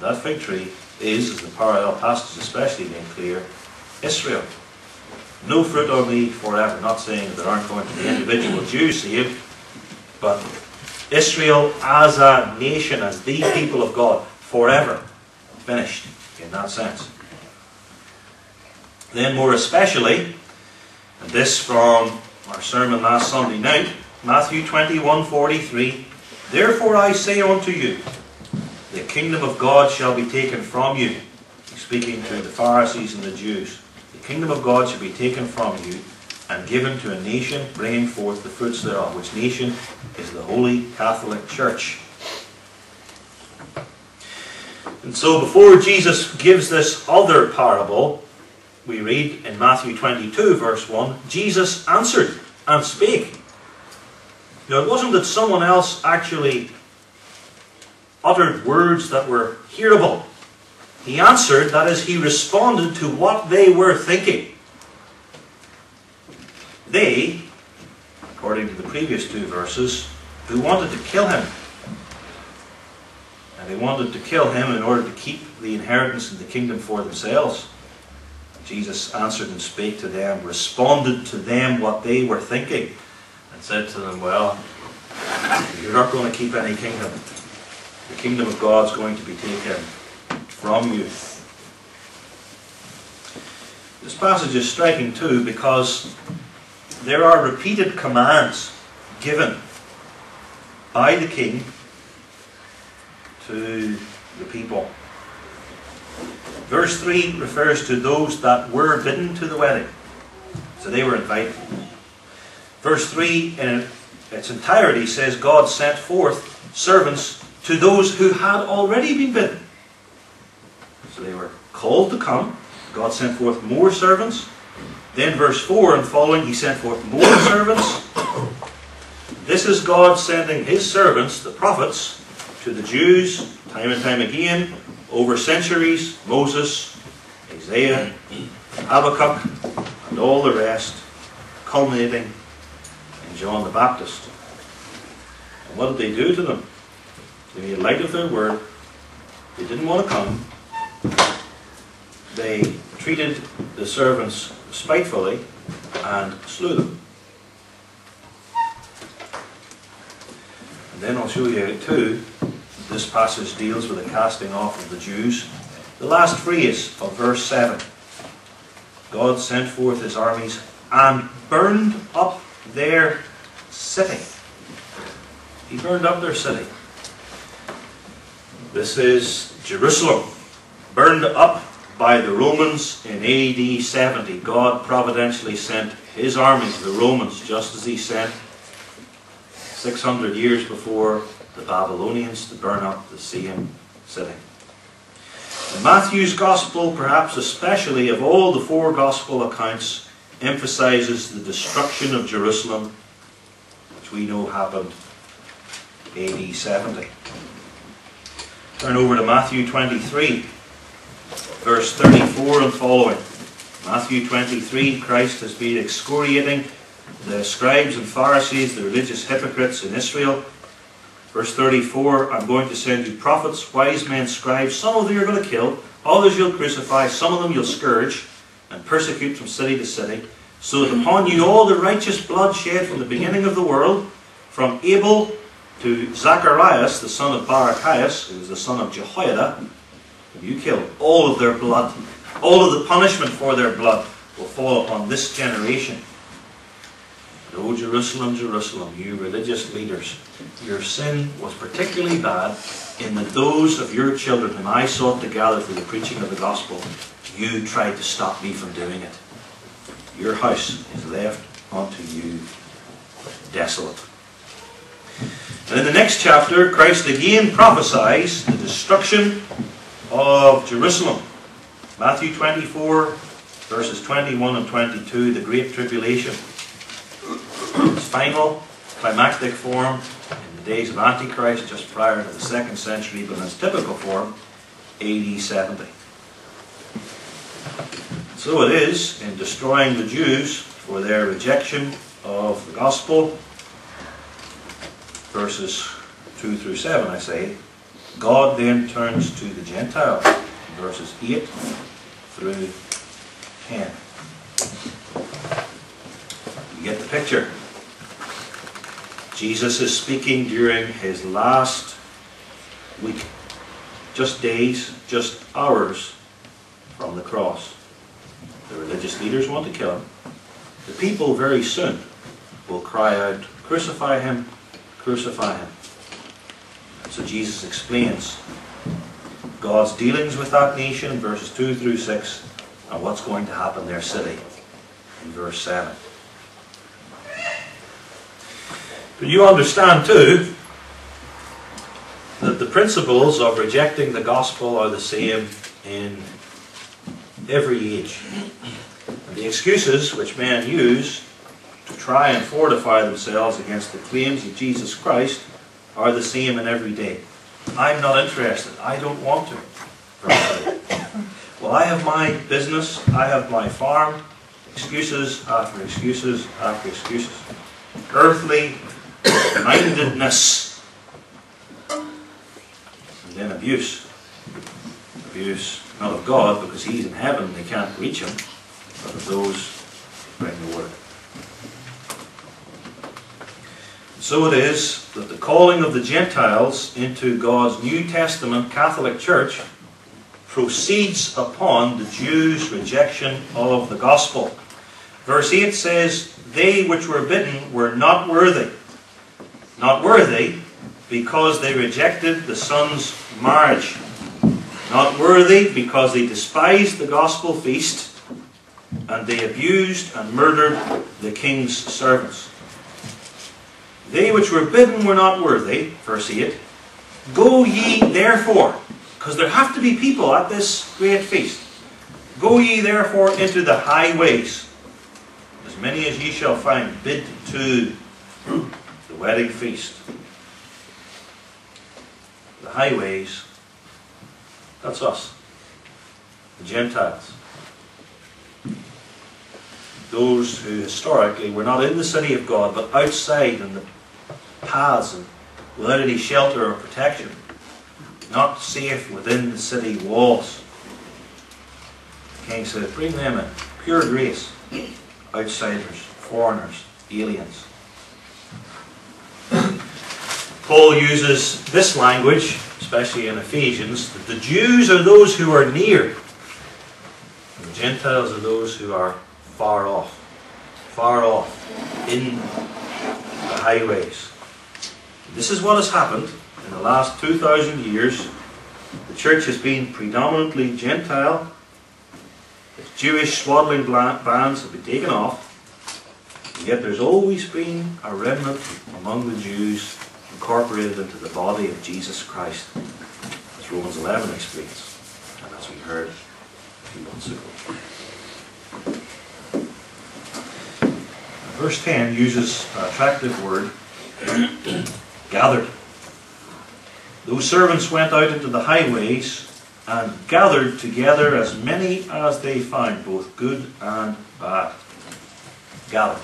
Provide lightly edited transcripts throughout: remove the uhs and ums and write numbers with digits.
That fig tree is, as the parallel passage especially made clear, Israel. No fruit on thee forever. Not saying that there aren't going to be individual Jews saved, but Israel as a nation, as the people of God, forever finished in that sense. Then more especially, and this from our sermon last Sunday night, Matthew 21:43, therefore I say unto you, the kingdom of God shall be taken from you. He's speaking to the Pharisees and the Jews. The kingdom of God shall be taken from you and given to a nation bringing forth the fruits thereof, which nation is the Holy Catholic Church. And so before Jesus gives this other parable, we read in Matthew 22 verse 1, Jesus answered and spake. Now it wasn't that someone else actually uttered words that were hearable. He answered, that is, he responded to what they were thinking. They, according to the previous two verses, who wanted to kill him. And they wanted to kill him in order to keep the inheritance of the kingdom for themselves. Jesus answered and spake to them, responded to them what they were thinking, and said to them, well, you're not going to keep any kingdom. The kingdom of God is going to be taken from you. This passage is striking too because there are repeated commands given by the king to the people. Verse 3 refers to those that were bidden to the wedding. So they were invited. Verse 3 in its entirety says God sent forth servants to those who had already been bidden. So they were called to come. God sent forth more servants. Then verse 4 and following, he sent forth more servants. This is God sending his servants, the prophets, to the Jews time and time again, over centuries, Moses, Isaiah, Habakkuk, and all the rest, culminating in John the Baptist. And what did they do to them? They made light of their word. They didn't want to come. They treated the servants spitefully and slew them. And then I'll show you too, this passage deals with the casting off of the Jews. The last phrase of verse 7. God sent forth his armies and burned up their city. He burned up their city. This is Jerusalem, burned up by the Romans in AD 70. God providentially sent his armies, the Romans, just as he sent 600 years before the Babylonians to burn up the same city. And Matthew's Gospel, perhaps especially of all the four Gospel accounts, emphasizes the destruction of Jerusalem, which we know happened AD 70. Turn over to Matthew 23, verse 34 and following. Matthew 23, Christ has been excoriating the scribes and Pharisees, the religious hypocrites in Israel. Verse 34, I'm going to send you prophets, wise men, scribes. Some of them you're going to kill, others you'll crucify, some of them you'll scourge and persecute from city to city, so that upon you all the righteous blood shed from the beginning of the world, from Abel to Zacharias, the son of Barachias, who was the son of Jehoiada, you killed. All of their blood, all of the punishment for their blood will fall upon this generation. But, O Jerusalem, Jerusalem, you religious leaders, your sin was particularly bad in that those of your children whom I sought to gather for the preaching of the gospel, you tried to stop me from doing it. Your house is left unto you desolate. And in the next chapter, Christ again prophesies the destruction of Jerusalem. Matthew 24, verses 21 and 22, the Great Tribulation. Its final, climactic form in the days of Antichrist, just prior to the 2nd century, but in its typical form, AD 70. So it is in destroying the Jews for their rejection of the gospel, verses 2 through 7, I say, God then turns to the Gentiles, verses 8 through 10. You get the picture. Jesus is speaking during his last week, just days, just hours from the cross. The religious leaders want to kill him. The people very soon will cry out, "Crucify him, crucify him." So Jesus explains God's dealings with that nation in verses 2 through 6 and what's going to happen in their city in verse 7. But you understand too that the principles of rejecting the gospel are the same in every age. And the excuses which men use to try and fortify themselves against the claims of Jesus Christ are the same in every day. I'm not interested. I don't want to. Well, I have my business. I have my farm. Excuses after excuses after excuses. Earthly mindedness. And then abuse. Abuse, not of God, because he's in heaven, they can't reach him, but of those who bring the word. So it is that the calling of the Gentiles into God's New Testament Catholic Church proceeds upon the Jews' rejection of the gospel. Verse 8 says, "They which were bidden were not worthy." Not worthy because they rejected the Son's marriage. Not worthy because they despised the gospel feast and they abused and murdered the king's servants. They which were bidden were not worthy, verse 8. "Go ye therefore," because there have to be people at this great feast. "Go ye therefore into the highways, as many as ye shall find, bid to the wedding feast." The highways, that's us, the Gentiles. Those who historically were not in the city of God, but outside in the paths and without any shelter or protection, not safe within the city walls. The king said, "Bring them in, pure grace, outsiders, foreigners, aliens." Paul uses this language, especially in Ephesians, that the Jews are those who are near, and the Gentiles are those who are far off in the highways. This is what has happened in the last 2,000 years. The church has been predominantly Gentile. Its Jewish swaddling bands have been taken off. And yet there's always been a remnant among the Jews incorporated into the body of Jesus Christ, as Romans 11 explains, and as we heard a few months ago. Verse 10 uses an attractive word, gathered. Those servants went out into the highways and gathered together as many as they found, both good and bad. Gathered.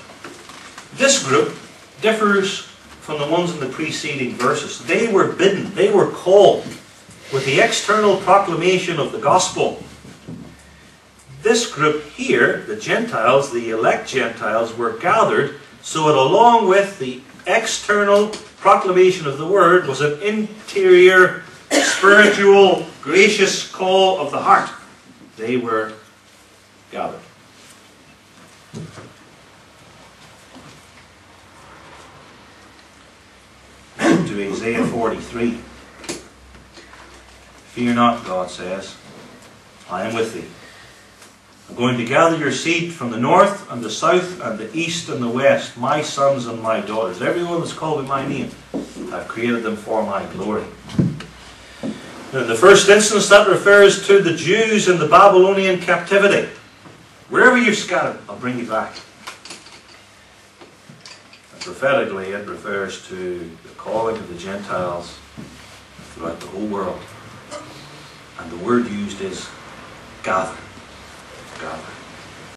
This group differs from the ones in the preceding verses. They were bidden, they were called with the external proclamation of the gospel. This group here, the Gentiles, the elect Gentiles, were gathered so that along with the external proclamation of the word was an interior, spiritual, gracious call of the heart. They were gathered. To Isaiah 43. "Fear not," God says, "I am with thee. I'm going to gather your seed from the north and the south and the east and the west, my sons and my daughters. Everyone that's called by my name, I've created them for my glory." In the first instance, that refers to the Jews in the Babylonian captivity. Wherever you're scattered, I'll bring you back. And prophetically, it refers to the calling of the Gentiles throughout the whole world. And the word used is gather.